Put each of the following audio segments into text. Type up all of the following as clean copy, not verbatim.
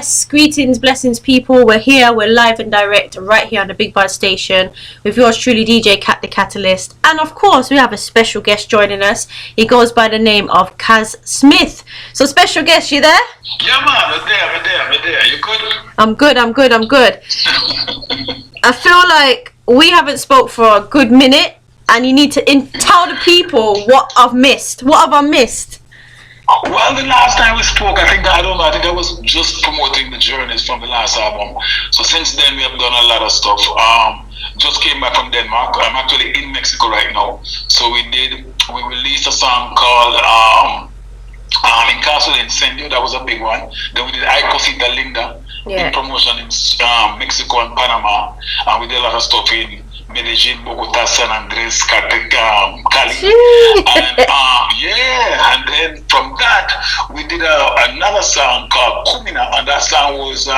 Yes, greetings, blessings, people. We're here, we're live and direct right here on the Big Buzz Station with yours truly, DJ Kat the Kat-a-lyst. And of course, we have a special guest joining us. He goes by the name of Kass Smith. So, special guest, you there? Yeah, man, we're there. You good? I'm good. I feel like we haven't spoke for a good minute, and you need to tell the people what I've missed. What have I missed? Well, the last time we spoke, I think I was just promoting the journeys from the last album. So since then, we have done a lot of stuff. Just came back from Denmark. I'm actually in Mexico right now. So we released a song called in Kass Incendio. That was a big one. Then we did Cosita Linda in promotion in Mexico and Panama. And we did a lot of stuff in Medellin, Bogota, San Andres, Cali. And then from that, we did another song called Cumina, and that song was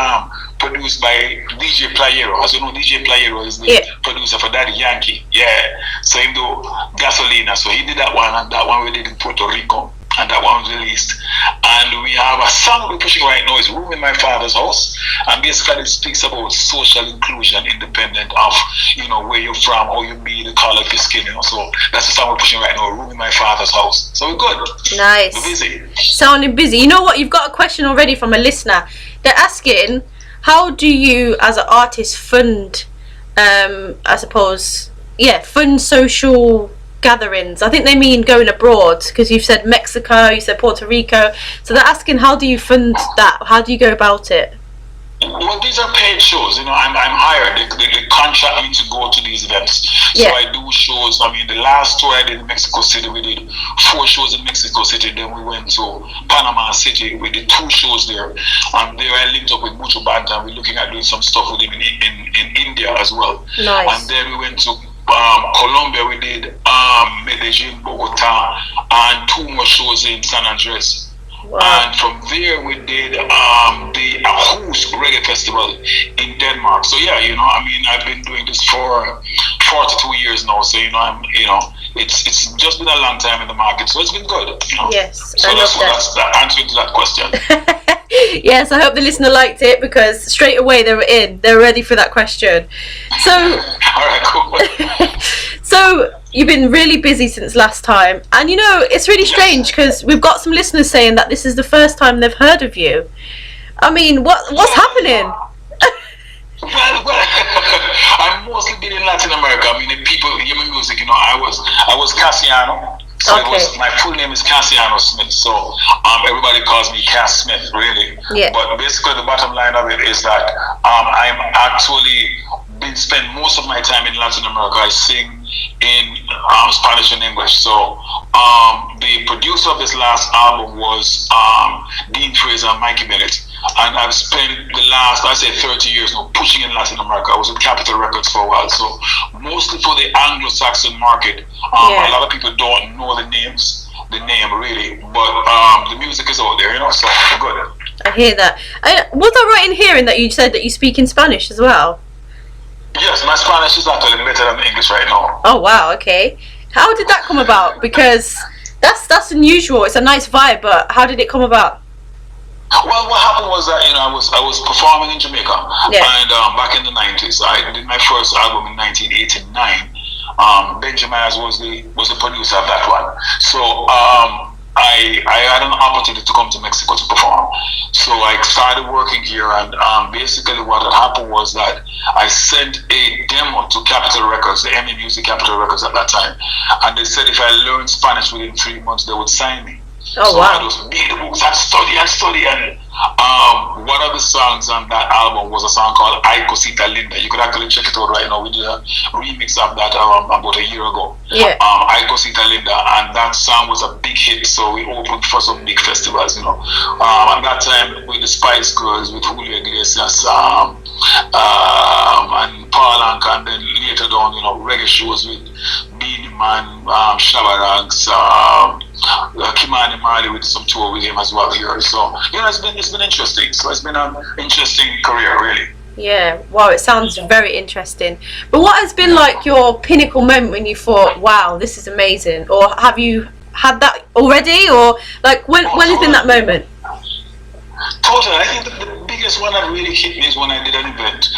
produced by DJ Playero. As you know, DJ Playero is the producer for Daddy Yankee. Yeah. So him do Gasolina. So he did that one, and that one we did in Puerto Rico. And that one was released. And we have a song we're pushing right now, is Room in My Father's House. And basically it speaks about social inclusion independent of, where you're from, how you be, the color of your skin, So that's the song we're pushing right now, Room in My Father's House. So we're good. Nice. We're busy. Sounding busy. You know what? You've got a question already from a listener. They're asking, how do you as an artist fund, fund social gatherings? I think they mean going abroad, because you've said Mexico, you said Puerto Rico, so they're asking, how do you fund that? How do you go about it? Well, these are paid shows. I'm hired. They contract me to go to these events. So I do shows. The last tour I did in Mexico City, we did 4 shows in Mexico City. Then we went to Panama City. We did 2 shows there. And there I linked up with Mucho Banta. We're looking at doing some stuff with him in India as well. Nice. And then we went to Colombia. We did Medellin, Bogota, and 2 more shows in San Andres. Wow. And from there we did the Aarhus Reggae Festival in Denmark. So I've been doing this for 42 years now. So it's just been a long time in the market. So it's been good. Yes, so that's the answer to that question. Yes, I hope the listener liked it, because straight away they were in. They're ready for that question. So, all right, cool. So you've been really busy since last time, and it's really strange because we've got some listeners saying that this is the first time they've heard of you. What's happening? Well, I've mostly been in Latin America. The people hear my music. I was Cassiano. So my full name is Cassiano Smith. So everybody calls me Kass Smith, really. Yeah. But basically, the bottom line of it is that I'm actually been spend most of my time in Latin America. I sing in Spanish and English. So the producer of this last album was Dean Fraser and Mikey Bennett. And I've spent the last, 30 years now pushing in Latin America. I was with Capitol Records for a while. So mostly for the Anglo-Saxon market. A lot of people don't know the name really. But the music is out there, so good. I hear that. Was I right in hearing that you said that you speak in Spanish as well? Yes, my Spanish is actually better than English right now. Oh wow, okay. How did that come about? Because that's unusual. It's a nice vibe, but how did it come about? Well, what happened was that I was performing in Jamaica, and back in the 90s, I did my first album in 1989. Benjamin was the producer of that one. So I had an opportunity to come to Mexico to perform. So I started working here, and basically what had happened was that I sent a demo to Capitol Records, the Emmy Music Capitol Records at that time, and they said if I learned Spanish within 3 months, they would sign me. Oh, so wow. I just made the books and study, and one of the songs on that album was a song called Ay Cosita Linda. You could actually check it out right now. We did a remix of that about a year ago. Yeah. Ay Cosita Linda, and that song was a big hit, so we opened for some big festivals, At that time with the Spice Girls, with Julio Iglesias, and Paul Anka, and then later down, reggae shows with Beanie Man, Shabba Ranks, Kimani Marley, with some tour with him as well here. So it's been interesting. So it's been an interesting career, really. Yeah, wow, it sounds very interesting. But what has been like your pinnacle moment when you thought, wow, this is amazing? Or have you had that already? Or like when has been that moment? Totally. I think the biggest one that really hit me is when I did an event.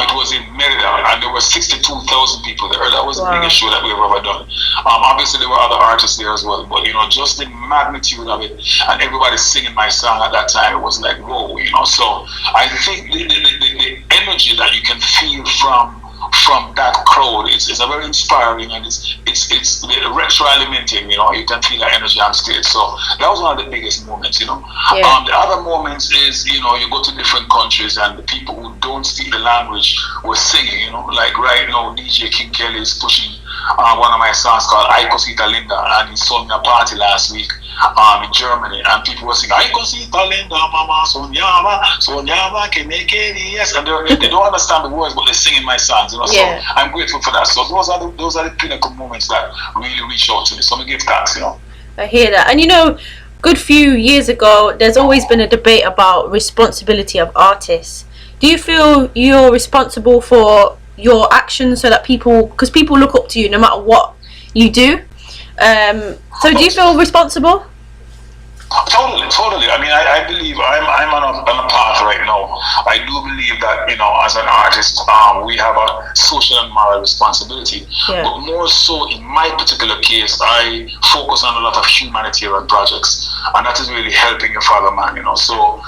It was in Merida, and there were 62,000 people there. That was the biggest show that we've ever done. Obviously, there were other artists there as well, but just the magnitude of it, and everybody singing my song at that time, it was like, whoa, So I think the energy that you can feel from that crowd is a very inspiring, and it's retroalimenting. You can feel that energy on stage. So that was one of the biggest moments. The other moments is you go to different countries, and the people who don't speak the language were singing. Like right now, DJ King Kelly is pushing one of my songs called I Cosita Linda, and he saw me a party last week in Germany, and people were singing I Cosita Linda, Mama Sonyava can make it, yes, and they don't understand the words, but they're singing my songs. So I'm grateful for that. So those are the pinnacle moments that really reach out to me. So I give thanks. I hear that. And good few years ago, there's always been a debate about responsibility of artists. Do you feel you're responsible for your actions so that because people look up to you no matter what you do? So do you feel responsible? Totally. I mean, I believe I'm on a path right now. I do believe that as an artist, we have a social and moral responsibility. But more so in my particular case, I focus on a lot of humanitarian projects, and that is really helping your father man. So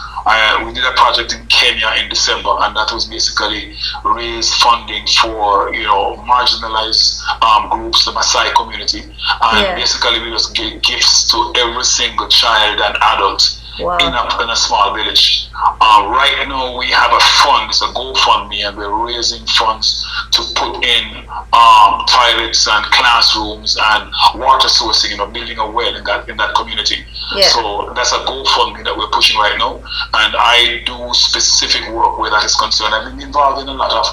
we did a project in Kenya in December, and that was basically raise funding for marginalized groups, the Maasai community, and basically we just gave gifts to every single child and adult in a small village. Right now we have a fund, it's a GoFundMe, and we're raising funds to put in toilets and classrooms and water sourcing, building a well in that community. So that's a GoFundMe that we're pushing right now, and I do specific work where that is concerned. I've been involved in a lot of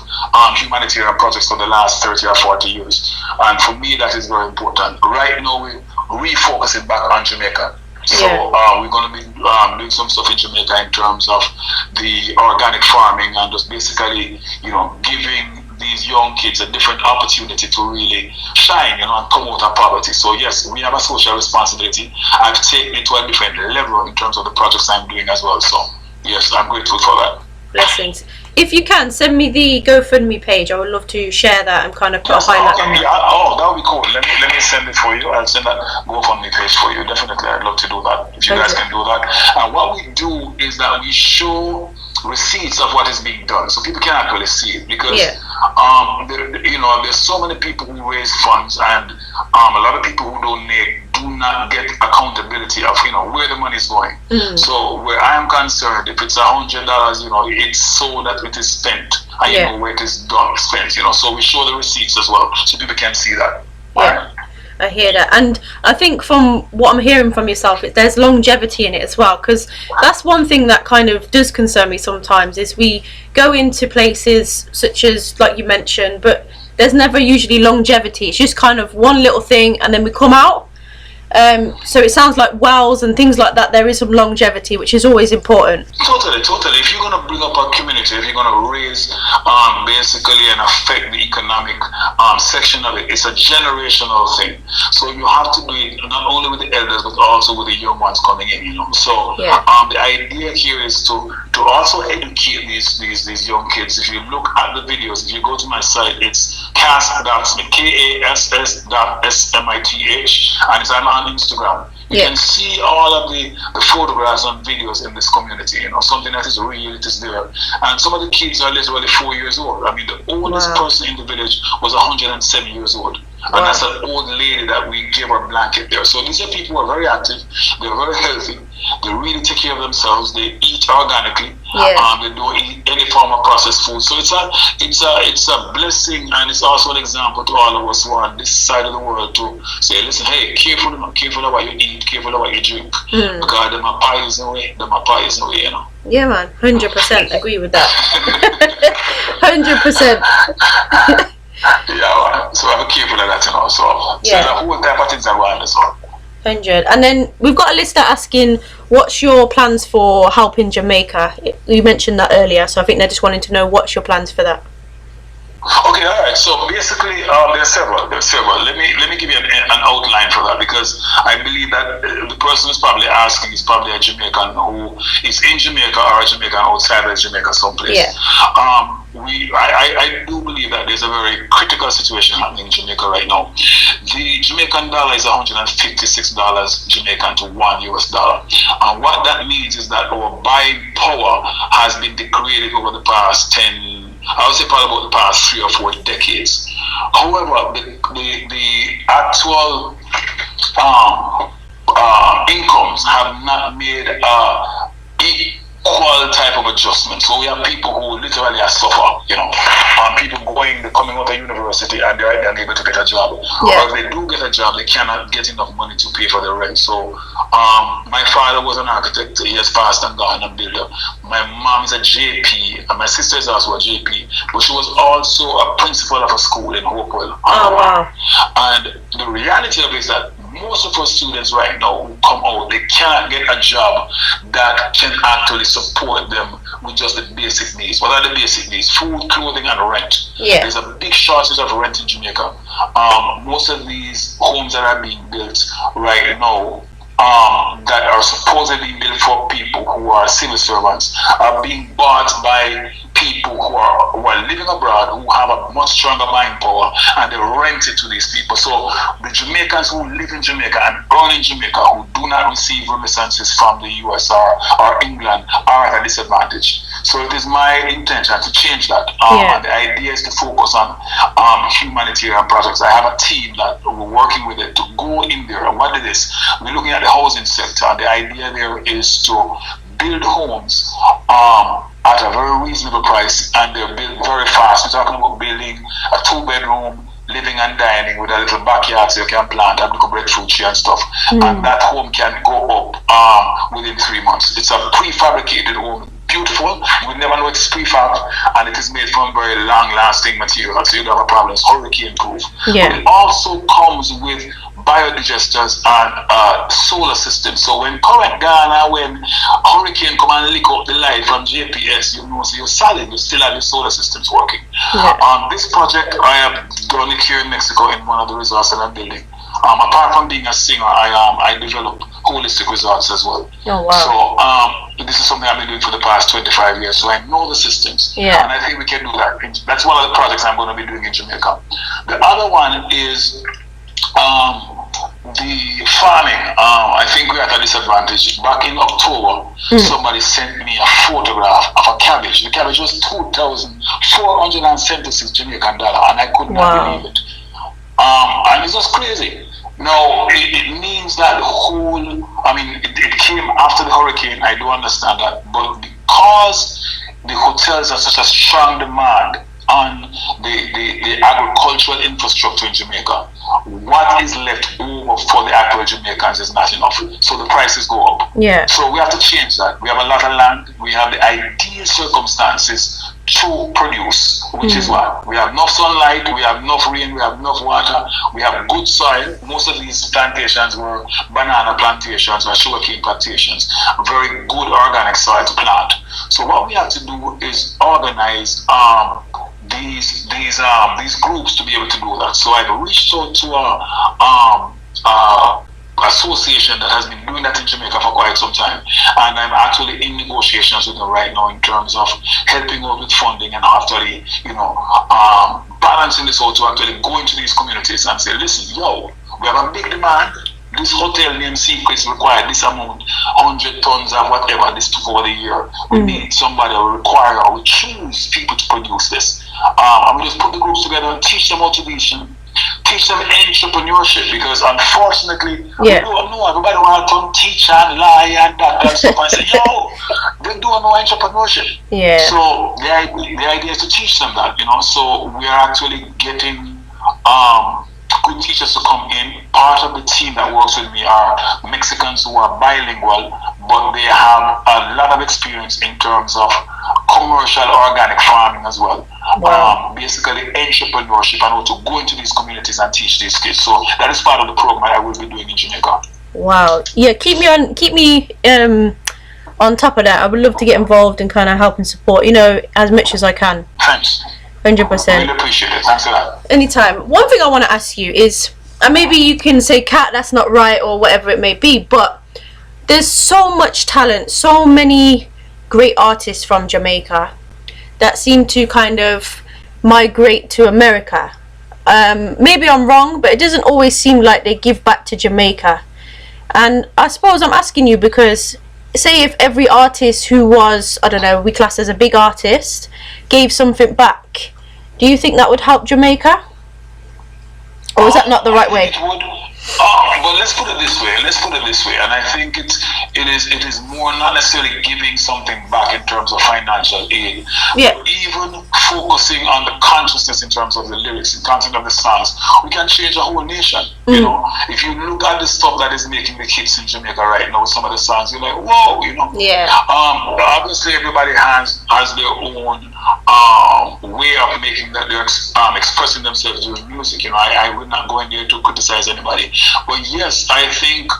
humanitarian projects for the last 30 or 40 years, and for me that is very important. Right now we're refocusing back on Jamaica. So we're going to be doing some stuff in Jamaica in terms of the organic farming, and just basically, giving these young kids a different opportunity to really shine, and come out of poverty. So yes, we have a social responsibility. I've taken it to a different level in terms of the projects I'm doing as well. So yes, I'm grateful for that. Blessings. If you can, send me the GoFundMe page. I would love to share that and kind of put a highlight on that. That would be cool. Let me send it for you. I'll send that GoFundMe page for you. Definitely, I'd love to do that. If you guys can do that. And what we do is that we show receipts of what is being done, so people can actually see it, because there's so many people who raise funds, and a lot of people who donate do not get accountability of where the money is going. So where I am concerned, if it's $100, it's so that it is spent, and you know where it is done spent. So we show the receipts as well, so people can see that. I hear that, and I think from what I'm hearing from yourself, there's longevity in it as well, because that's one thing that kind of does concern me sometimes, is we go into places such as, like you mentioned, but there's never usually longevity. It's just kind of one little thing and then we come out. So it sounds like wells and things like that, there is some longevity, which is always important. Totally. If you're going to bring up a community, if you're going to raise basically and affect the economic section of it, it's a generational thing. So you have to do it not only with the elders, but also with the young ones coming in. So the idea here is to also educate these young kids. If you look at the videos, if you go to my site, it's Kass.Smith, KASS.SMITH, and I'm on Instagram. You can see all of the photographs and videos in this community, something that is real, it is there. And some of the kids are literally 4 years old. I mean, the oldest person in the village was 107 years old. And that's an old lady that we gave her blanket there. So these are people who are very active, they're very healthy, they really take care of themselves, they eat organically, they don't eat any form of processed food. So it's a blessing, and it's also an example to all of us who are on this side of the world to say, listen, hey, careful of what you eat, careful of what you drink, because them are poison away, Yeah, man, 100% agree with that. 100%. So I'm careful of that, So the whole type of things are going as well. 100. And then we've got a listener asking, what's your plans for helping Jamaica? You mentioned that earlier, so I think they're just wanting to know what's your plans for that. Okay, all right. So basically, there are several. Let me give you an outline for that, because I believe that the person who's probably asking is probably a Jamaican who is in Jamaica or a Jamaican outside of Jamaica someplace. Yeah. I do believe that there's a very critical situation happening in Jamaica right now. The Jamaican dollar is $156 Jamaican to $1 US. And what that means is that our buying power has been degraded over the past 10, I would say probably about the past 3 or 4 decades. However, the actual incomes have not made equal type of adjustment. So we have people who literally are suffer, people coming out of university and they're unable to get a job. Yeah. Or if they do get a job, they cannot get enough money to pay for the rent. So my father was an architect. He has passed and gone and builder. My mom is a JP, and my sister is also a JP, but she was also a principal of a school in Hopewell. Oh, wow. And the reality of it is that most of our students right now who come out, they cannot get a job that can actually support them with just the basic needs. What are the basic needs? Food, clothing, and rent. Yeah. There's a big shortage of rent in Jamaica. Most of these homes that are being built right now, that are supposedly built for people who are civil servants, are being bought by people who are living abroad, who have a much stronger buying power, and they rent it to these people. So the Jamaicans who live in Jamaica and earn in Jamaica, who do not receive remittances from the US or England, are at a disadvantage. So it is my intention to change that. And the idea is to focus on humanitarian projects. I have a team that we're working with it to go in there. And what it is, we're looking at the housing sector. The idea there is to build homes at a very reasonable price, and they're built very fast. We're talking about building a 2-bedroom living and dining with a little backyard so you can plant and look breadfruit tree and stuff. And that home can go up within 3 months. It's a prefabricated home. Beautiful. You would never know it's prefab, and it is made from very long-lasting material, so you don't have a problem. It's hurricane-proof. Yeah. But it also comes with biodigesters and solar systems. So when current Ghana, when hurricane come and lick up the light from JPS, you know, so you're solid, you still have your solar systems working. Yeah. This project, I have done it here in Mexico in one of the resorts that I'm building. Apart from being a singer, I develop holistic resorts as well. Oh, wow. So this is something I've been doing for the past 25 years. So I know the systems, Yeah. and I think we can do that. That's one of the projects I'm going to be doing in Jamaica. The other one is the farming. I think we're at a disadvantage. Back in October, somebody sent me a photograph of a cabbage. The cabbage was 2,476 Jamaican dollar, and I could not believe it. And it's just crazy. Now, it means that the whole, it came after the hurricane, I do understand that, but because the hotels are such a strong demand on the agricultural infrastructure in Jamaica, what is left over for the actual Jamaicans is not enough. So the prices go up. Yeah. So we have to change that. We have a lot of land. We have the ideal circumstances to produce, which is what? We have enough sunlight, we have enough rain, we have enough water, we have good soil. Most of these plantations were banana plantations or sugarcane plantations. Very good organic soil to plant. So what we have to do is organize these groups to be able to do that. So I've reached out to a association that has been doing that in Jamaica for quite some time, and I'm actually in negotiations with them right now in terms of helping out with funding and actually, balancing this out to actually go into these communities and say, listen, we have a big demand. This hotel named Secrets required this amount, 100 tons of whatever this took over the year. We need somebody or require or we choose people to produce this. And we just put the groups together and teach them automation, teach them entrepreneurship, because unfortunately, we don't know. Everybody want to come teach and lie and that and stuff and say, they don't know entrepreneurship. Yeah. So the idea is to teach them that, so we are actually getting good teachers to come in. Part of the team that works with me are Mexicans who are bilingual, but they have a lot of experience in terms of commercial organic farming as well. Wow. Basically entrepreneurship and how to go into these communities and teach these kids. So that is part of the program I will be doing in Jamaica. Wow. Yeah, keep me on top of that. I would love to get involved and kind of help and support, as much as I can. Thanks. 100%. Really appreciate it. Thanks for that. Anytime. One thing I want to ask you is, and maybe you can say, Kat, that's not right, or whatever it may be, but there's so much talent, so many great artists from Jamaica that seem to kind of migrate to America. Maybe I'm wrong, but it doesn't always seem like they give back to Jamaica. And I suppose I'm asking you because, say if every artist who was, I don't know, we class as a big artist, gave something back, do you think that would help Jamaica? Or is that not the right way? It would. Well, let's put it this way. And I think it is more not necessarily giving something back in terms of financial aid, Yeah. but even focusing on the consciousness in terms of the lyrics, in content of the songs. We can change a whole nation. You know, if you look at the stuff that is making the hits in Jamaica right now, some of the songs, you're like, whoa, you know. Yeah. Obviously, everybody has their own way of making that they're expressing themselves doing music. You know, I would not go in there to criticize anybody, but yes, I think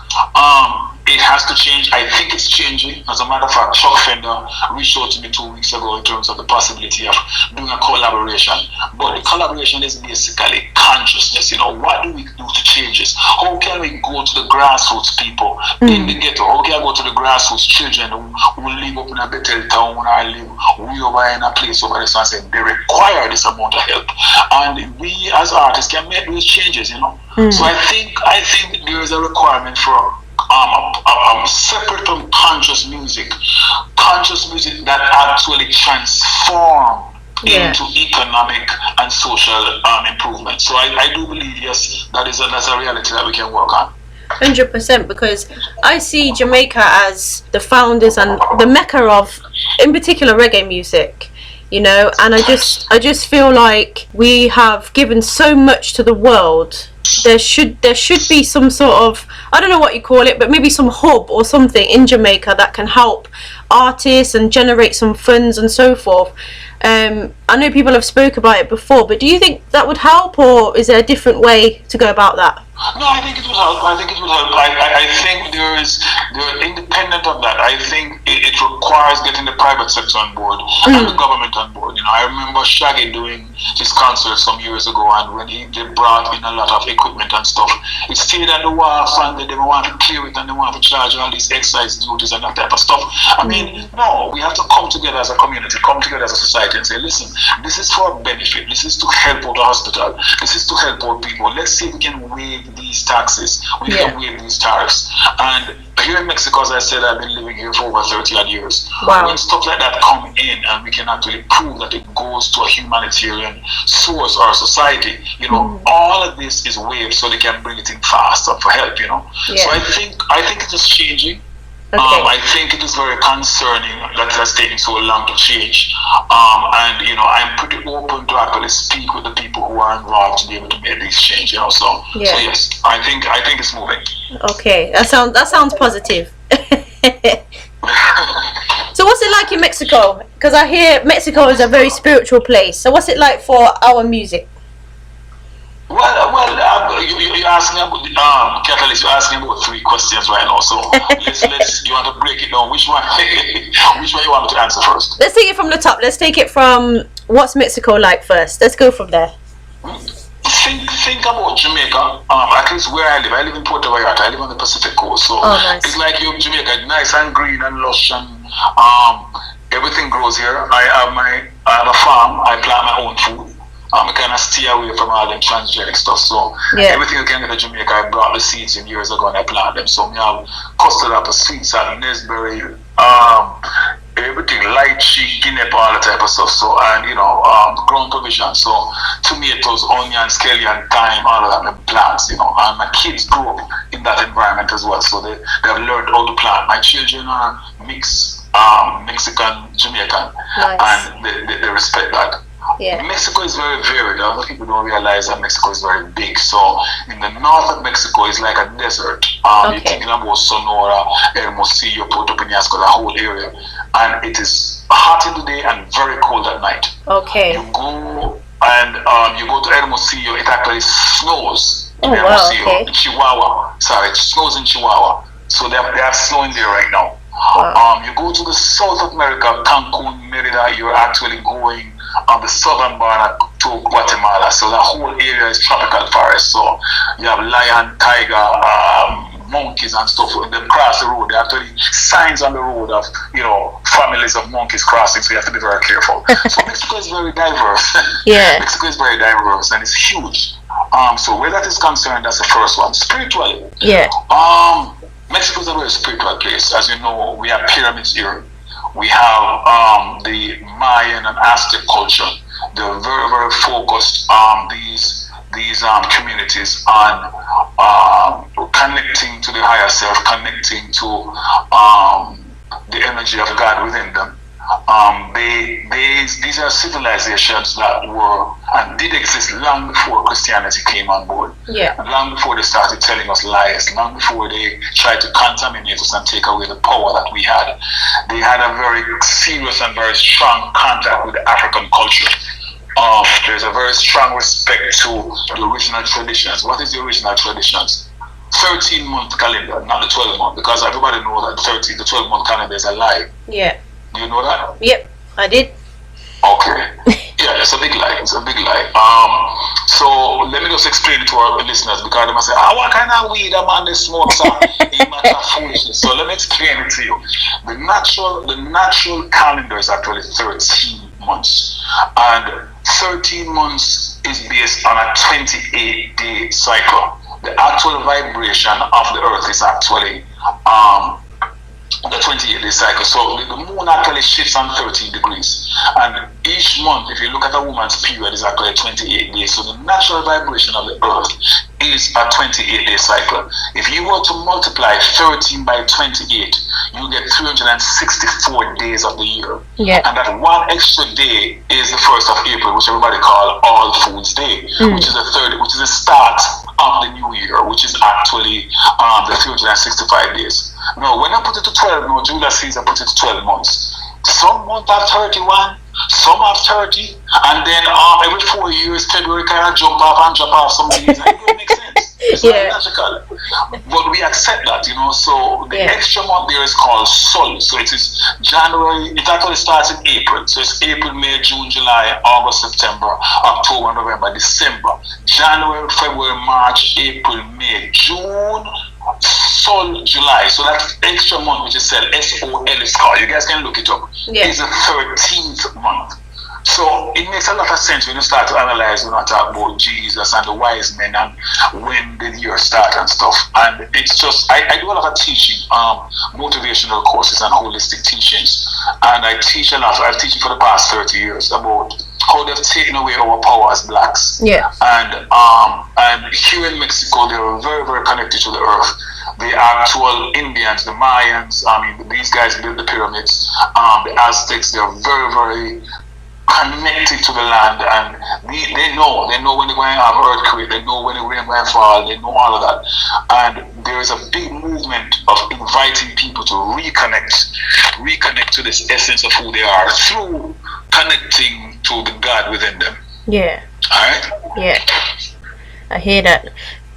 it has to change. I think it's changing. As a matter of fact, Chuck Fender reached out to me 2 weeks ago in terms of the possibility of doing a collaboration. But the collaboration is basically consciousness. You know, what do we do to change this? How can we go to the grassroots people in the ghetto? How can I go to the grassroots children who live up in a Bethel town or live way over in a place over there and say they require this amount of help? And we as artists can make those changes, you know. So I think there is a requirement for separate from conscious music that actually transform into economic and social improvement. So I do believe, yes, that's a reality that we can work on. 100%, because I see Jamaica as the founders and the mecca of, in particular, reggae music. You know, and I just feel like we have given so much to the world. There should be some sort of, I don't know what you call it, but maybe some hub or something in Jamaica that can help artists and generate some funds and so forth. I know people have spoke about it before, but do you think that would help, or is there a different way to go about that? No, I think it would help. I think there is independent of that. I think it requires getting the private sector on board and the government on board. You know, I remember Shaggy doing his concert some years ago, and when they brought in a lot of equipment and stuff, it stayed at the wharf, and they didn't want to clear it, and they want to charge all these excise duties and that type of stuff. I mean, no, we have to come together as a community, come together as a society, and say, listen, this is for benefit. This is to help out the hospital. This is to help out people. Let's see if we can waive these taxes. We can waive these tariffs. And here in Mexico, as I said, I've been living here for over 30 odd years. Wow. When stuff like that come in and we can actually prove that it goes to a humanitarian source or a society, you know, all of this is waived so they can bring it in faster for help, you know. So I think it is changing. I think it is very concerning that it has taken so long to change. And you know, I'm pretty open to actually speak with the people who are involved to be able to make these changes. You know, so yes, I think it's moving. Okay, that sounds positive. So what's it like in Mexico? Because I hear Mexico is a very spiritual place. So what's it like for our music? Well, you asked me about Kat-a-lyst. You're asking about 3 questions right now. So let's. You want to break it down? Which one you want me to answer first? Let's take it from the top. Let's take it from what's Mexico like first. Let's go from there. Think about Jamaica. At least where I live. I live in Puerto Vallarta. I live on the Pacific coast. So nice. It's like you're Jamaica, nice and green and lush, and everything grows here. I have a farm. I plant my own food. I kind of stay away from all them transgenic stuff. So everything you can get in Jamaica, I brought the seeds in years ago and I plant them. So we have custard apple, sweet salad, Nesberry, everything, lychee, guinea, all that type of stuff. So, and you know, ground provision. So tomatoes, onions, scallion, thyme, all of that plants, you know. And my kids grew up in that environment as well. So they have learned how to plant. My children are mixed Mexican, Jamaican, and they respect that. Mexico is very varied. A lot of people don't realize that Mexico is very big. So in the north of Mexico is like a desert. You're thinking about Sonora, Hermosillo, Puerto Peñasco, the whole area, and it is hot in the day and very cold at night. You go to Hermosillo, it actually snows in Hermosillo, in Chihuahua. Sorry, it snows in Chihuahua. So they have snow in there right now. Wow. You go to the South America, Cancun, Merida, you're actually going on the southern border to Guatemala. So the whole area is tropical forest. So you have lion, tiger, monkeys and stuff. When they cross the road, there are actually signs on the road of, families of monkeys crossing. So you have to be very careful. So Mexico is very diverse. Yeah. Mexico is very diverse and it's huge. So where that is concerned, that's the first one. Spiritually. Yeah. Mexico is a very spiritual place. As you know, we have pyramids here. We have the Mayan and Aztec culture. They're very, very focused on these communities on connecting to the higher self, connecting to the energy of God within them. These are civilizations that were and did exist long before Christianity came on board. Yeah. Long before they started telling us lies, long before they tried to contaminate us and take away the power that we had. They had a very serious and very strong contact with the African culture. There's a very strong respect to the original traditions. What is the original traditions? 13-month calendar, not the 12-month, because everybody knows that the 12-month calendar is a lie. Yeah. Do you know that? Yep, I did. Okay. Yeah, it's a big lie. It's a big lie. So let me just explain it to our listeners, because they must say, what kind of weed a man they smokes? Foolishness. So let me explain it to you. The natural calendar is actually 13 months, and 13 months is based on a 28-day cycle. The actual vibration of the earth is actually the 28-day cycle. So the moon actually shifts on 13 degrees. And each month, if you look at a woman's period, is actually 28 days. So the natural vibration of the earth is a 28-day cycle. If you were to multiply 13 by 28, you get 364 days of the year. Yeah. And that one extra day is the 1st of April, which everybody call All Foods Day, which is the start of the new year, which is actually the 365 days. Now, when I put it to 12, no, Julius Caesar put it to 12 months. Some months have 31, some have 30, and then every 4 years, February kind of jump off and drop off some days, and it don't make sense. It's not logical. But we accept that, So the extra month there is called Sol. So it is January, it actually starts in April. So it's April, May, June, July, August, September, October, November, December, January, February, March, April, May, June, Sol, July. So that extra month, which is said SOL is called. You guys can look it up. Yeah. It's the 13th month. So it makes a lot of sense when you start to analyze, when I talk about Jesus and the wise men and when did the year start and stuff. And it's just, I do a lot of teaching, motivational courses and holistic teachings. And I teach a lot. I've teaching for the past 30 years about how they've taken away our power as blacks. Yeah. And here in Mexico, they are very, very connected to the earth. The actual Indians, the Mayans, these guys built the pyramids. The Aztecs, they are very, very connected to the land, and they know when they're going to have earthquake, they know when the rain going to fall, they know all of that. And there is a big movement of inviting people to reconnect to this essence of who they are through connecting to the God within them. Yeah. Alright? Yeah. I hear that.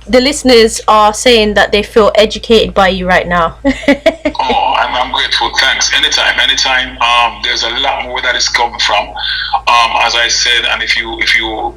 The listeners are saying that they feel educated by you right now. I'm grateful. Thanks. Anytime. There's a lot more that is coming from. As I said, and if you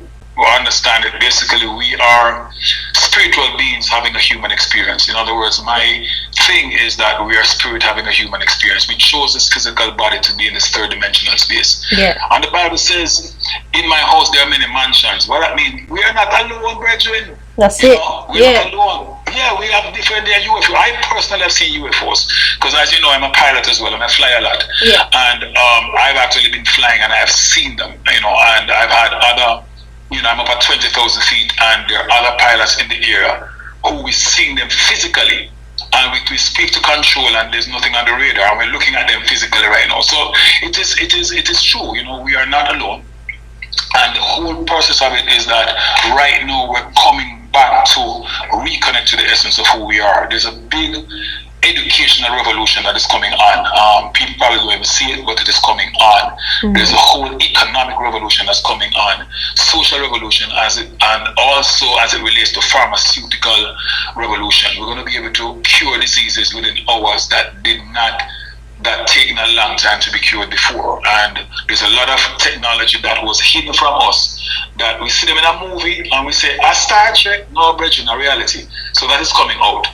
understand it, basically we are spiritual beings having a human experience. In other words, my thing is that we are spirit having a human experience. We chose this physical body to be in this third dimensional space. Yeah. And the Bible says, in my house there are many mansions. What that means? We are not alone, brethren. That's it. We're not alone. Yeah, we have different UFOs. I personally have seen UFOs because, as you know, I'm a pilot as well, and I fly a lot. Yeah. And I've actually been flying, and I have seen them. And I've had other. I'm up at 20,000 feet, and there are other pilots in the area who we seeing them physically, and we speak to control, and there's nothing on the radar, and we're looking at them physically right now. So it is true. We are not alone, and the whole process of it is that right now we're coming back to reconnect to the essence of who we are. There's a big educational revolution that is coming on. People probably don't even see it, but it is coming on. There's a whole economic revolution that's coming on, social revolution, and also as it relates to pharmaceutical revolution. We're going to be able to cure diseases within hours that did not that taken a long time to be cured before. And there's a lot of technology that was hidden from us that we see them in a movie and we say, a Star Trek, no bridge in a reality. So that is coming out.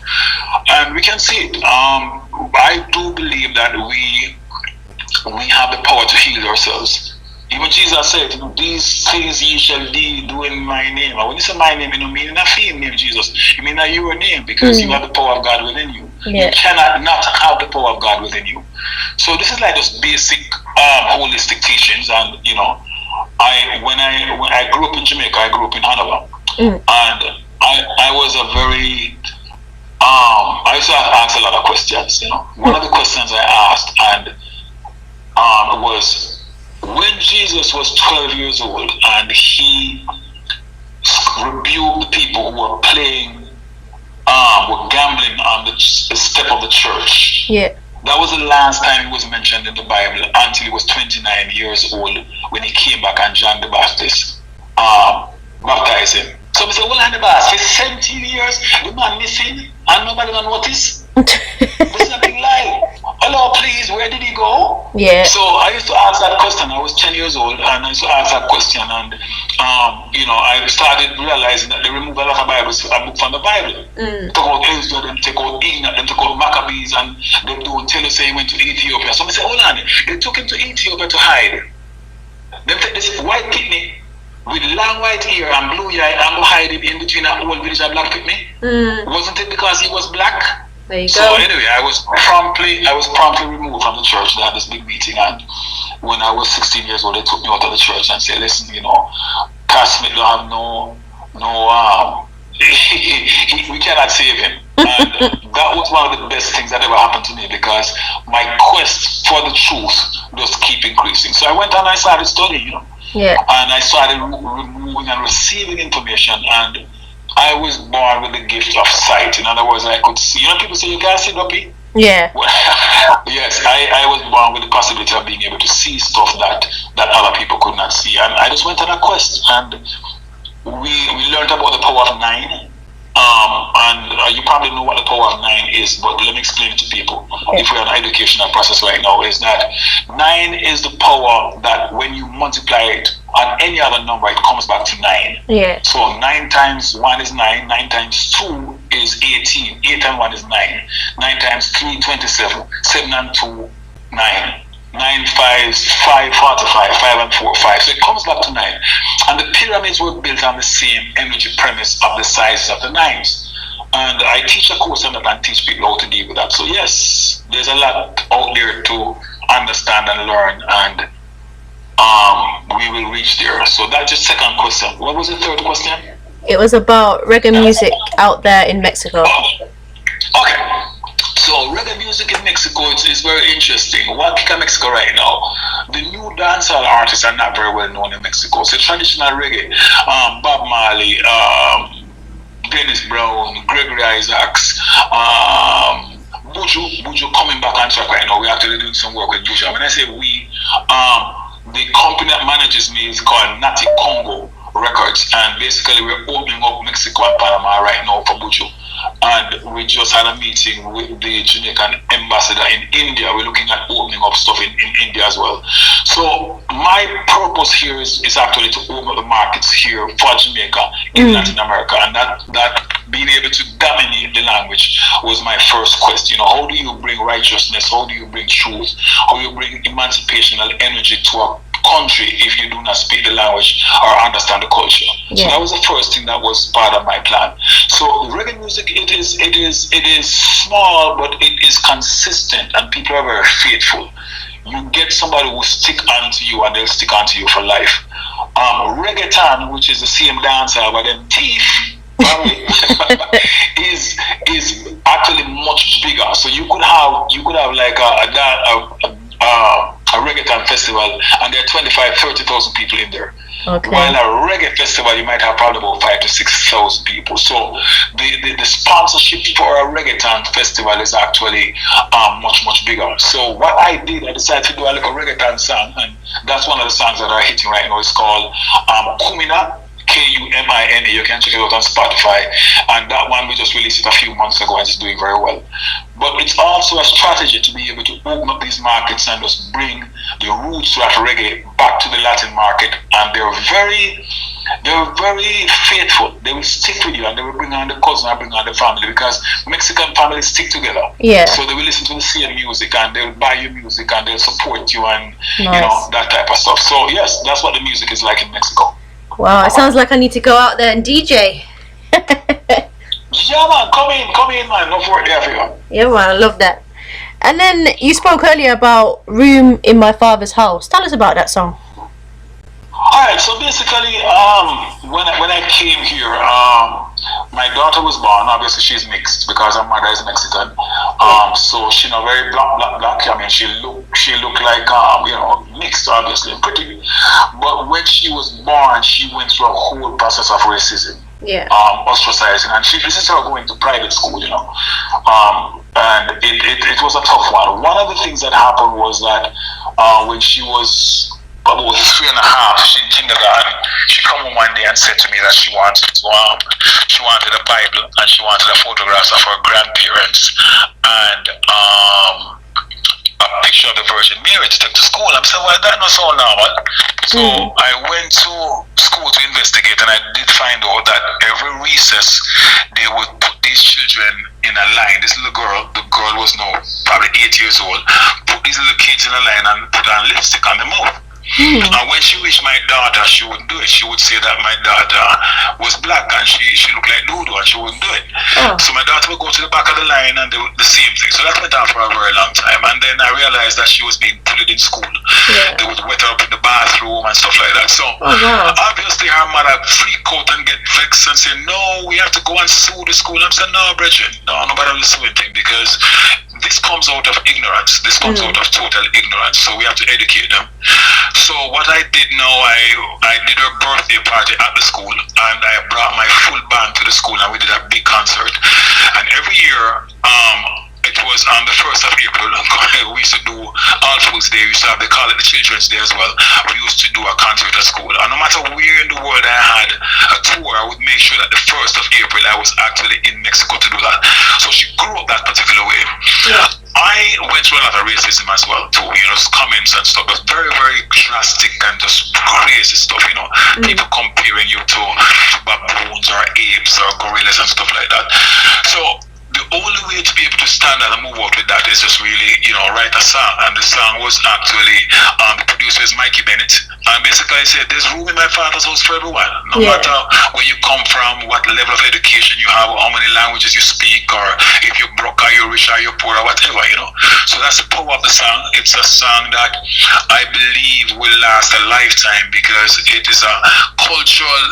And we can see it. I do believe that we have the power to heal ourselves. Even Jesus said, these things ye shall do in my name. And when you say my name, you don't mean in a fiend name, Jesus. You mean in your name, because you have the power of God within you. Yeah. You cannot not have the power of God within you. So this is like those basic holistic teachings. And when I grew up in Jamaica, I grew up in Hanover, and I was a very I used to ask a lot of questions. One of the questions I asked was, when Jesus was 12 years old and he rebuked the people who were playing, were gambling on the step of the church. Yeah. That was the last time he was mentioned in the Bible until he was 29 years old when he came back and John the Baptist baptized him. So we said, well, the boss, he's 17 years, the man missing, and nobody don't notice. This is a big lie. Hello, please, where did he go? Yeah. So I used to ask that question. I was 10 years old, and I used to ask that question, and I started realizing that they remove a lot of Bibles, a book from the Bible. Talk about Ezra, them take out Enoch, them take out Maccabees, and they don't tell us he went to Ethiopia. So I said, hold on, they took him to Ethiopia to hide. Them take this white kidney with long white hair and blue eye and go hide him in between that old village of black pygmy. Wasn't it because he was black? There you go. Anyway, I was promptly removed from the church. They had this big meeting, and when I was 16 years old, they took me out of the church and said, listen, Kass don't have we cannot save him. And that was one of the best things that ever happened to me, because my quest for the truth just keep increasing. So I went and I started studying, Yeah. And I started removing and receiving information, and I was born with the gift of sight. In other words, I could see. People say you can't see, Duppy? Yeah. Yes, I was born with the possibility of being able to see stuff that other people could not see. And I just went on a quest, and we learned about the power of 9. And you probably know what the power of 9 is, but let me explain it to people. Okay. If we're in an educational process right now, is that 9 is the power that when you multiply it on any other number, it comes back to 9. Yeah. So 9 times 1 is 9, 9 times 2 is 18, 8 times 1 is 9, 9 times 3, 27, 7 and 2, 9. 9 5s 5 45, 5 and 4 5. So it comes back to 9. And the pyramids were built on the same energy premise of the sizes of the 9s. And I teach a course on that and teach people how to deal with that. So yes, there's a lot out there to understand and learn, and we will reach there. So that's your second question. What was the third question? It was about reggae music out there in Mexico. Okay. So reggae music in Mexico is very interesting. What in Mexico right now? The new dancehall artists are not very well known in Mexico. So traditional reggae, Bob Marley, Dennis Brown, Gregory Isaacs, Buju coming back on track right now. We're actually doing some work with Buju. When I say we, the company that manages me is called Nati Congo Records, and basically we're opening up Mexico and Panama right now for Buju. And we just had a meeting with the Jamaican ambassador in India. We're looking at opening up stuff in India as well. So my purpose here is actually to open up the markets here for Jamaica in Latin America, and that being able to dominate the language was my first quest. How do you bring righteousness? How do you bring truth? How do you bring emancipational energy to a country if you do not speak the language or understand the culture? Yeah. So that was the first thing that was part of my plan. So reggae music, it is small, but it is consistent, and people are very faithful. You get somebody who stick onto you, and they'll stick onto you for life. Reggaeton, which is the same dancer, but then teeth is actually much bigger. So you could have like a reggaeton festival, and there are 25,000-30,000 people in there. Okay. While a reggae festival, you might have probably about 5,000 to 6,000 people. So the sponsorship for a reggaeton festival is actually much bigger. So what I did, I decided to do a little reggaeton song, and that's one of the songs that are hitting right now. It's called Kumina, Kumina. You can check it out on Spotify. And that one we just released it a few months ago and it's doing very well. But it's also a strategy to be able to open up these markets and just bring the roots of reggae back to the Latin market. And they're very faithful. They will stick with you and they will bring on the cousin and bring on the family because Mexican families stick together. Yeah. So they will listen to the same music and they'll buy you music and they'll support you and you know that type of stuff. So yes, that's what the music is like in Mexico. Wow, it sounds like I need to go out there and DJ. Yeah man, come in man, no for it there for you. Yeah man, I love that. And then you spoke earlier about Room in My Father's House. Tell us about that song. Alright, so basically, when I came here, my daughter was born. Obviously, she's mixed because her mother is Mexican. So she's not very black. I mean, she looked like mixed, obviously, and pretty. But when she was born, she went through a whole process of racism. Yeah. Ostracizing, and this is her going to private school, and it was a tough one. One of the things that happened was that when she was about 3.5, she in kindergarten, she come home one day and said to me that she wanted a Bible and she wanted a photograph of her grandparents and a picture of the Virgin Mary to take to school. I'm saying, well, that's not so normal. So I went to school to investigate and I did find out that every recess they would put these children in a line. This little girl, the girl was now probably 8 years old, put these little kids in a line and put on lipstick on the mouth. And when she wished my daughter, she wouldn't do it. She would say that my daughter was black and she looked like Dodo and she wouldn't do it. So my daughter would go to the back of the line and do the same thing. So that went on for a very long time. And then I realized that she was being bullied in school. They would wet her up in the bathroom and stuff like that. So obviously her mother freak out and get vexed and say, no, we have to go and sue the school. I'm saying, no, Bridget, no, nobody will sue anything because this comes out of ignorance. This comes out of total ignorance. So we have to educate them. So what I did now, I did her birthday party at the school and I brought my full band to the school and we did a big concert. And every year, it was on the 1st of April, we used to do All Fools Day, they call it the Children's Day as well. We used to do a concert at school. And no matter where in the world I had a tour, I would make sure that the 1st of April I was actually in Mexico to do that. So she grew up that particular way. I went through a lot of racism as well too, comments and stuff. It was very, very drastic and just crazy stuff, people comparing you to baboons or apes or gorillas and stuff like that. So the only way to be able to stand and move out with that is just really, write a song. And the song was actually, the producer is Mikey Bennett. And basically I said, there's room in my Father's house for everyone. No matter where you come from, what level of education you have, or how many languages you speak, or if you're broke, or you're rich, or you're poor, or whatever, So that's the power of the song. It's a song that I believe will last a lifetime because it is a cultural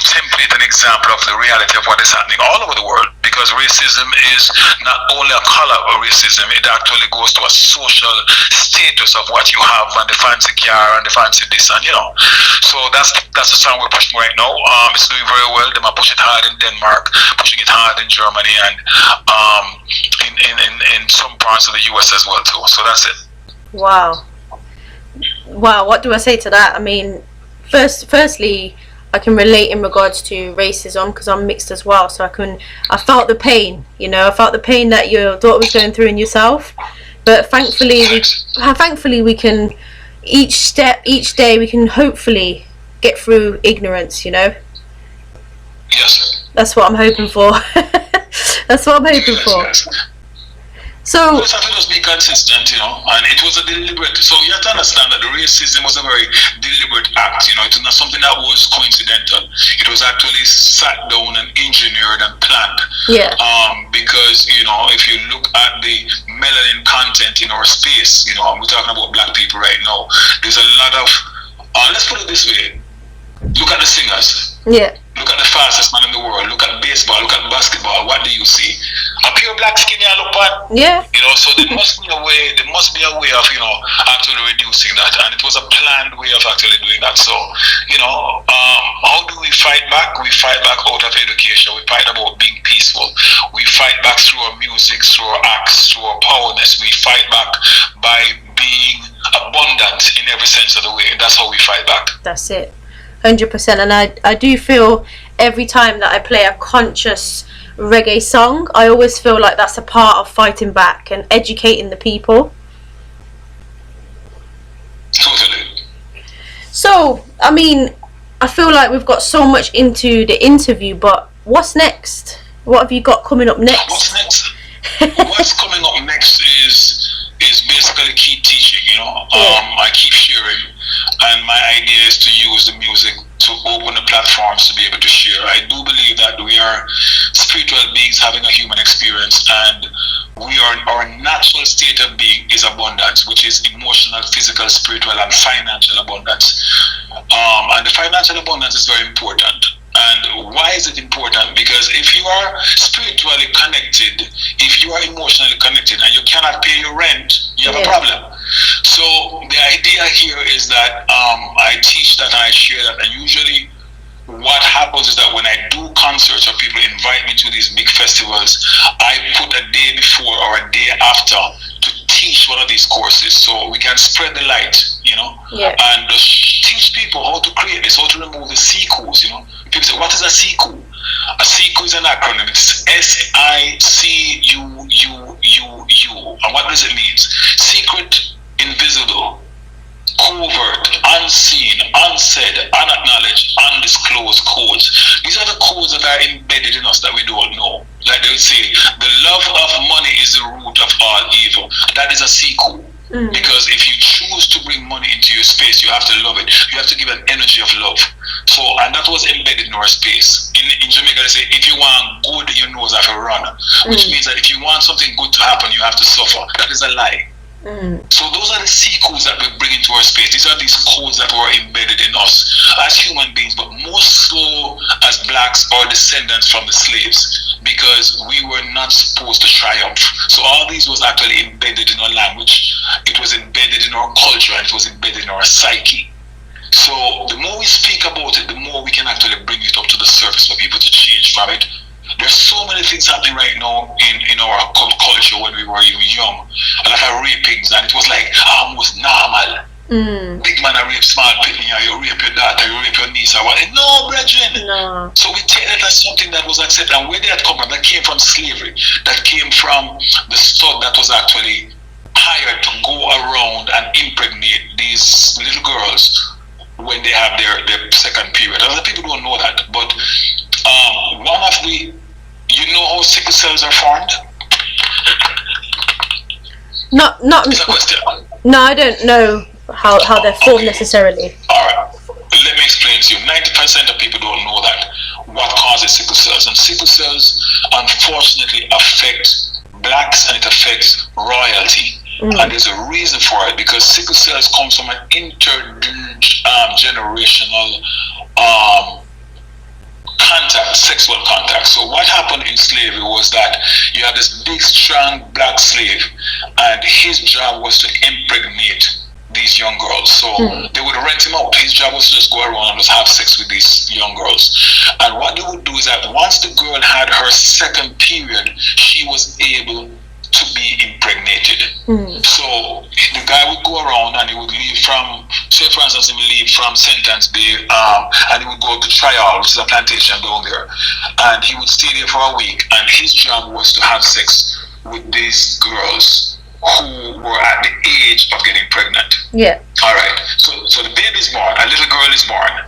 template and example of the reality of what is happening all over the world. Because racism is not only a color of racism, it actually goes to a social status of what you have and the fancy car and the fancy this and So that's the song we're pushing right now. It's doing very well. They might push it hard in Denmark, pushing it hard in Germany and in some parts of the US as well too. So that's it. Wow, what do I say to that? I mean, firstly, I can relate in regards to racism because I'm mixed as well, so I felt the pain, I felt the pain that your daughter was going through in yourself. But thankfully we can each day we can hopefully get through ignorance, Yes. That's what I'm hoping for. That's what I'm hoping for. Yes. So you just have to just be consistent, and it was a deliberate. So you have to understand that the racism was a very deliberate act. It was not something that was coincidental. It was actually sat down and engineered and planned. Yeah. Because if you look at the melanin content in our space, we're talking about black people right now. There's a lot of. Let's put it this way. Look at the singers. Yeah. Look at the fastest man in the world. Look at baseball. Look at basketball. What do you see? A pure black skin you look at. Yeah. So there must be a way. There must be a way of actually reducing that, and it was a planned way of actually doing that. So how do we fight back? We fight back out of education. We fight about being peaceful. We fight back through our music, through our acts, through our powerness. We fight back by being abundant in every sense of the way. That's how we fight back. That's it. 100%. And I do feel every time that I play a conscious reggae song, I always feel like that's a part of fighting back and educating the people. Totally. So, I mean, I feel like we've got so much into the interview, but what's next? What have you got coming up next? What's next? What's coming up next is basically keep teaching, you know. I keep sharing, and my idea is to use the music to open the platforms to be able to share. I do believe that we are spiritual beings having a human experience, and our natural state of being is abundance, which is emotional, physical, spiritual, and financial abundance. And the financial abundance is very important. And why is it important? Because if you are spiritually connected, if you are emotionally connected, and you cannot pay your rent, you have a problem. So the idea here is that I teach that and I share that, and usually what happens is that when I do concerts or people invite me to these big festivals, I put a day before or a day after to teach one of these courses so we can spread the light, you know, and just teach people how to create this, how to remove the SICUs, you know. People say, what is a SICU? A SICU is an acronym. It's SICUUU. And what does it mean? Secret, invisible, covert, unseen, unsaid, unacknowledged, undisclosed codes. These are the codes that are embedded in us that we don't know. Like they would say, the love of money is the root of all evil. That is a SICU. Because if you choose to bring money into your space, you have to love it. You have to give an energy of love. So, and that was embedded in our space. In Jamaica, they say, if you want good, your nose have to run. Which means that if you want something good to happen, you have to suffer. That is a lie. So those are the SICUs that we bring into our space. These are these codes that were embedded in us as human beings, but more so as blacks or descendants from the slaves, because we were not supposed to triumph. So all these was actually embedded in our language, it was embedded in our culture, and it was embedded in our psyche. So the more we speak about it, the more we can actually bring it up to the surface for people to change from it. There's so many things happening right now in our culture when we were even young. A lot of rapings, and it was like almost normal. Big man I rape small pitney, you rape your daughter, you rape your niece, or what? No, brethren. No. So we take that as something that was accepted. And where did that come from? That came from slavery. That came from the stud that was actually hired to go around and impregnate these little girls when they have their second period. Other people don't know that, but one of the, you know how sickle cells are formed? Not. It's a question. No, I don't know how they're formed necessarily. All right. Let me explain to you. 90% of people don't know that. What causes sickle cells? And sickle cells, unfortunately, affect blacks and it affects royalty. And there's a reason for it, because sickle cells comes from an intergenerational contact, sexual contact. So what happened in slavery was that you had this big, strong black slave, and his job was to impregnate these young girls. So they would rent him out. His job was to just go around and just have sex with these young girls. And what they would do is that once the girl had her second period, she was able to be impregnated. So the guy would go around and he would leave from, say for instance, he would leave from Sentence Bay and he would go to Trial, which is a plantation down there, and he would stay there for a week, and his job was to have sex with these girls who were at the age of getting pregnant. All right. So the baby's born, a little girl is born.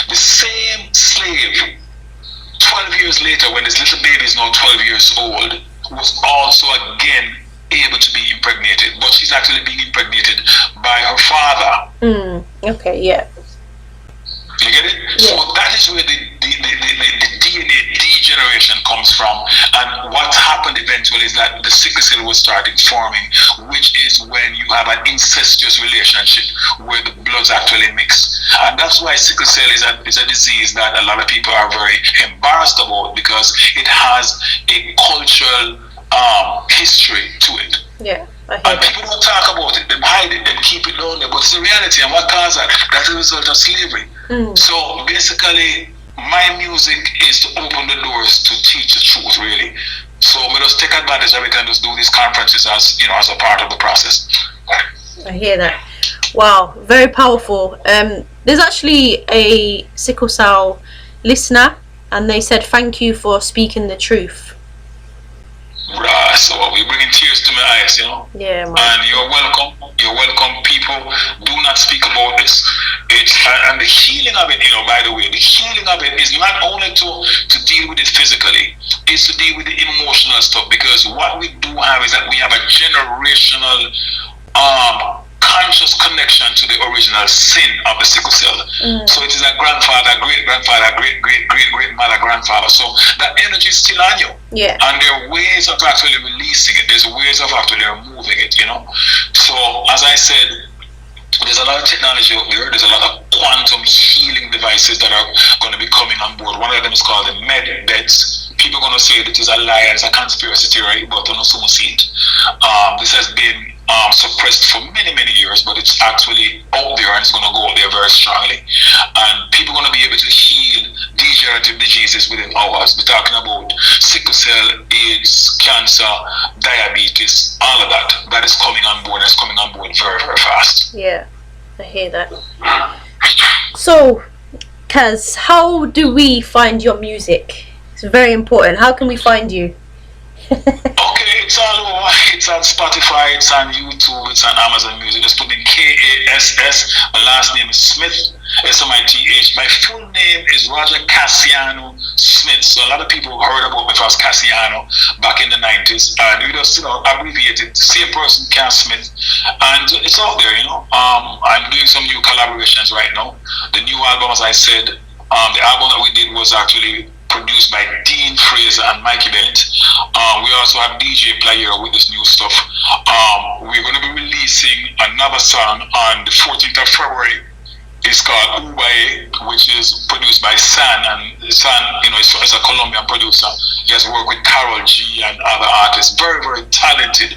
The same slave, 12 years later, when this little baby is now 12 years old, was also again able to be impregnated, but she's actually being impregnated by her father. Okay, yeah. You get it? Yeah. So that is where the DNA degeneration comes from. And what happened eventually is that the sickle cell was starting forming, which is when you have an incestuous relationship where the bloods actually mix. And that's why sickle cell is a disease that a lot of people are very embarrassed about, because it has a cultural history to it. Yeah. And people don't talk about it, they hide it, they keep it down there, but it's the reality. And what caused that? That's a result of slavery. So basically, my music is to open the doors to teach the truth, really. So we just take advantage of it and just do these conferences as, you know, as a part of the process. I hear that. Wow, very powerful. There's actually a sickle cell listener, and they said thank you for speaking the truth. So we're bringing tears to my eyes, you know. Yeah, man. And you're welcome. You're welcome, people. Do not speak about this. It's and the healing of it, you know. By the way, the healing of it is not only to deal with it physically; it's to deal with the emotional stuff. Because what we do have is that we have a generational conscious connection to the original sin of the sickle cell. So it is a grandfather, great grandfather, great mother, grandfather. So that energy is still on you. Yeah. And there are ways of actually releasing it. There's ways of actually removing it, you know. So as I said, there's a lot of technology out there. There's a lot of quantum healing devices that are going to be coming on board. One of them is called the med beds. People are going to say that it is a lie, it's a conspiracy theory, but don't soon see it. This has been suppressed for many years, but it's actually out there, and it's going to go out there very strongly. And people are going to be able to heal degenerative diseases within hours. We're talking about sickle cell, AIDS, cancer, diabetes, all of that. That is coming on board. It's coming on board very fast. Yeah, I hear that. So, Kass, how do we find your music? It's very important. How can we find you? Okay, it's all over. It's on Spotify, it's on YouTube, it's on Amazon Music. Just put in Kass. My last name is Smith, Smith. My full name is Roger Cassiano Smith. So a lot of people heard about me as Cassiano back in the 90s. And we just, you know, abbreviated. Same person, Cass Smith. And it's out there, you know. I'm doing some new collaborations right now. The new album, as I said, the album that we did was actually produced by Dean Fraser and Mikey Bennett. We also have DJ Playero with this new stuff. We're going to be releasing another song on the 14th of February. It's called Ubaye, which is produced by San, and San, you know, is a Colombian producer. He has worked with Karol G and other artists. Very talented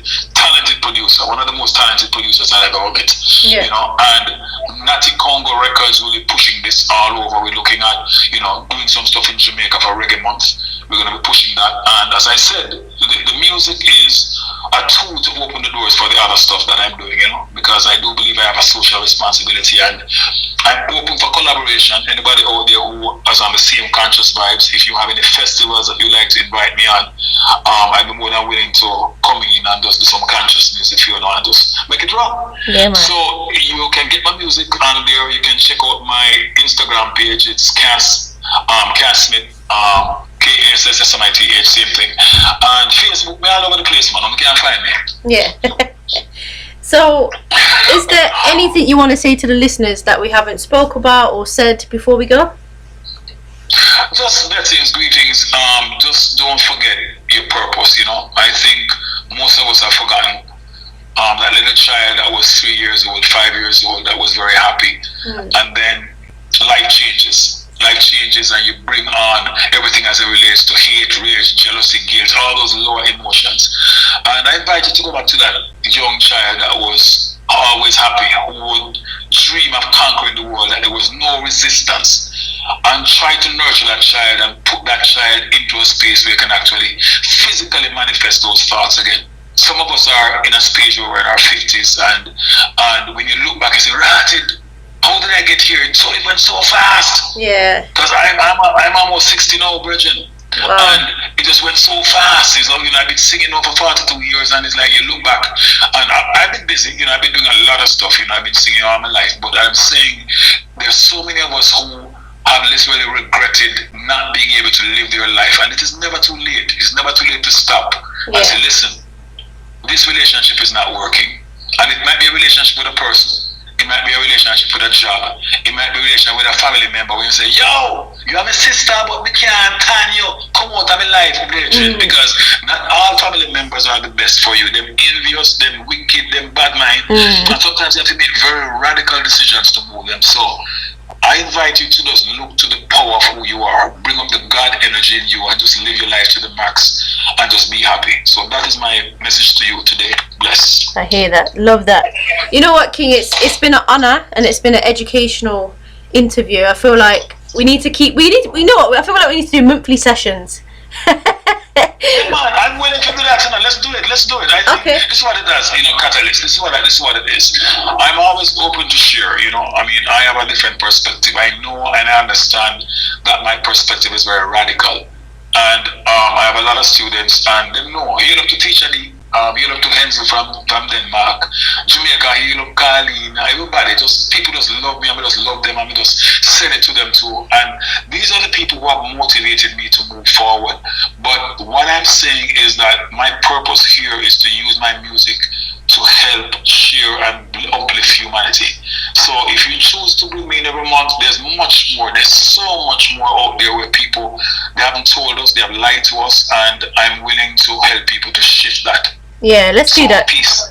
producer. One of the most talented producers I've ever met. Yeah. You know, and Natty Congo Records will be pushing this all over. We're looking at, you know, doing some stuff in Jamaica for Reggae Month. We're going to be pushing that. And as I said, the music is a tool to open the doors for the other stuff that I'm doing, you know, because I do believe I have a social responsibility, and I'm open for collaboration. Anybody out there who is on the same conscious vibes, if you have any festivals that you like to invite me on, I'd be more than willing to come in and just do some consciousness, if you know, and just make it raw. Yeah, man. So you can get my music on there. You can check out my Instagram page. It's Kass Smith, Kass, same thing. And Facebook, me all over the place, man. You can't find me. Yeah. So, is there anything you want to say to the listeners that we haven't spoke about or said before we go? Just blessings, greetings. Just don't forget your purpose, you know. I think most of us have forgotten. That little child that was 3 years old, 5 years old, that was very happy. And then life changes. Life changes, and you bring on everything as it relates to hate, rage, jealousy, guilt, all those lower emotions. And I invite you to go back to that young child that was always happy, who would dream of conquering the world, that there was no resistance, and try to nurture that child and put that child into a space where you can actually physically manifest those thoughts again. Some of us are in a stage where we're in our 50s, and when you look back, you say, "Ratted, how did I get here? It went so fast." Yeah. Because I'm almost 60 now, Virgin. Wow. And it just went so fast. It's like, you know, I've been singing now for 42 years, and it's like you look back, and I've been busy, you know, I've been doing a lot of stuff, you know, I've been singing all my life, but I'm saying there's so many of us who have literally regretted not being able to live their life, and it is never too late. It's never too late to stop and say, listen, this relationship is not working. And it might be a relationship with a person. It might be a relationship with a job. It might be a relationship with a family member where you say, "Yo, you have a sister, but we can't can you come out of my life, Bridget." Because not all family members are the best for you. Them envious, them wicked, them bad mind. And sometimes you have to make very radical decisions to move them. So I invite you to just look to the power of who you are, bring up the God energy in you, and just live your life to the max and just be happy. So that is my message to you today. Bless. I hear that. Love that. You know what, King? It's been an honor, and it's been an educational interview. I feel like we need to keep. We know what? I feel like we need to do monthly sessions. Yeah, man, I'm willing to do that. You know, let's do it. Let's do it. I think this is what it does. You know, Catalyst. This is what it is. I'm always open to share. You know, I mean, I have a different perspective. I know and I understand that my perspective is very radical, and I have a lot of students, and they know you have to teach you look to Hensel from Denmark, Jamaica, you look Carlene, everybody, just people just love me, I just love them, I just send it to them too. And these are the people who have motivated me to move forward. But what I'm saying is that my purpose here is to use my music to help share and uplift humanity. So if you choose to bring me in every month, there's much more. There's so much more out there where people, they haven't told us, they have lied to us, and I'm willing to help people to shift that. Yeah, let's do that. Peace.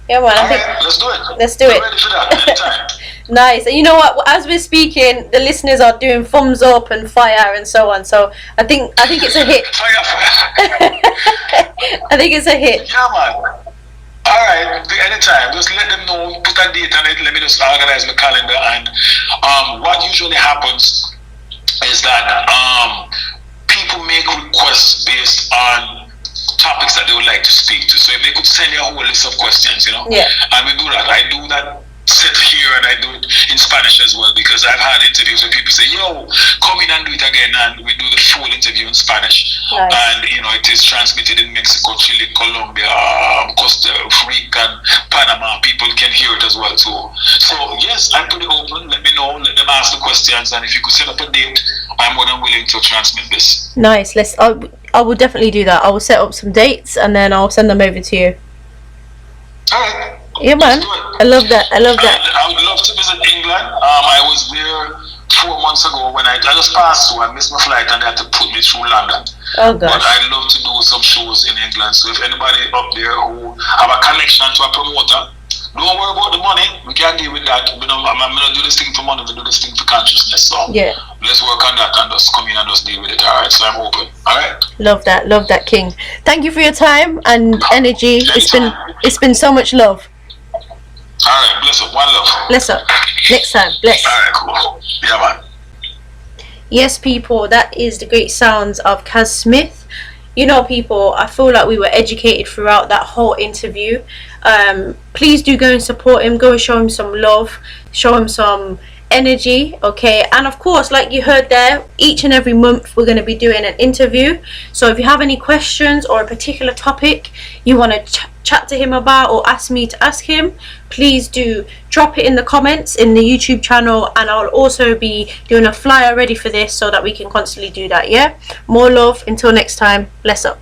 Yeah, man. Let's do it. Let's do it. I'm ready for that anytime. Nice. And you know what? As we're speaking, the listeners are doing thumbs up and fire and so on. So I think it's a hit. Fire. I think it's a hit. Yeah, man. All right, anytime. Just let them know, put a date on it. Let me just organize my calendar. And what usually happens is that people make requests based on topics that they would like to speak to. So if they could send you a whole list of questions, you know, and we do that. I do that set here and I do it in Spanish as well, because I've had interviews where people say, yo, come in and do it again, and we do the full interview in Spanish. Nice. And you know, it is transmitted in Mexico, Chile, Colombia, Costa Rica, and Panama. People can hear it as well too. So yes, I'm pretty open. Let me know, let them ask the questions, and if you could set up a date, I'm more than willing to transmit this. Nice. I will definitely do that. I will set up some dates and then I'll send them over to you. Alright. Yeah, man. I love that. I would love to visit England. I was there 4 months ago when I just passed through. I missed my flight and they had to put me through London. Oh gosh. But I'd love to do some shows in England. So if anybody up there who have a connection to a promoter, don't worry about the money. We can deal with that. I'm gonna do this thing for money. We do this thing for consciousness. So let's work on that and just come in and just deal with it. Alright. So I'm open. Alright. Love that, King. Thank you for your time and energy. It's been so much love. Alright, bless up. One love. Bless up. Next time. Bless. Alright, cool. Yeah, man. Yes, people, that is the great sounds of Kass Smith. You know, people, I feel like we were educated throughout that whole interview. Please do go and support him. Go and show him some love. Show him some energy, okay? And of course, like you heard there, each and every month we're going to be doing an interview. So if you have any questions or a particular topic you want to chat to him about or ask me to ask him, please do drop it in the comments in the YouTube channel, and I'll also be doing a flyer ready for this so that we can constantly do that. Yeah, more love. Until next time, bless up.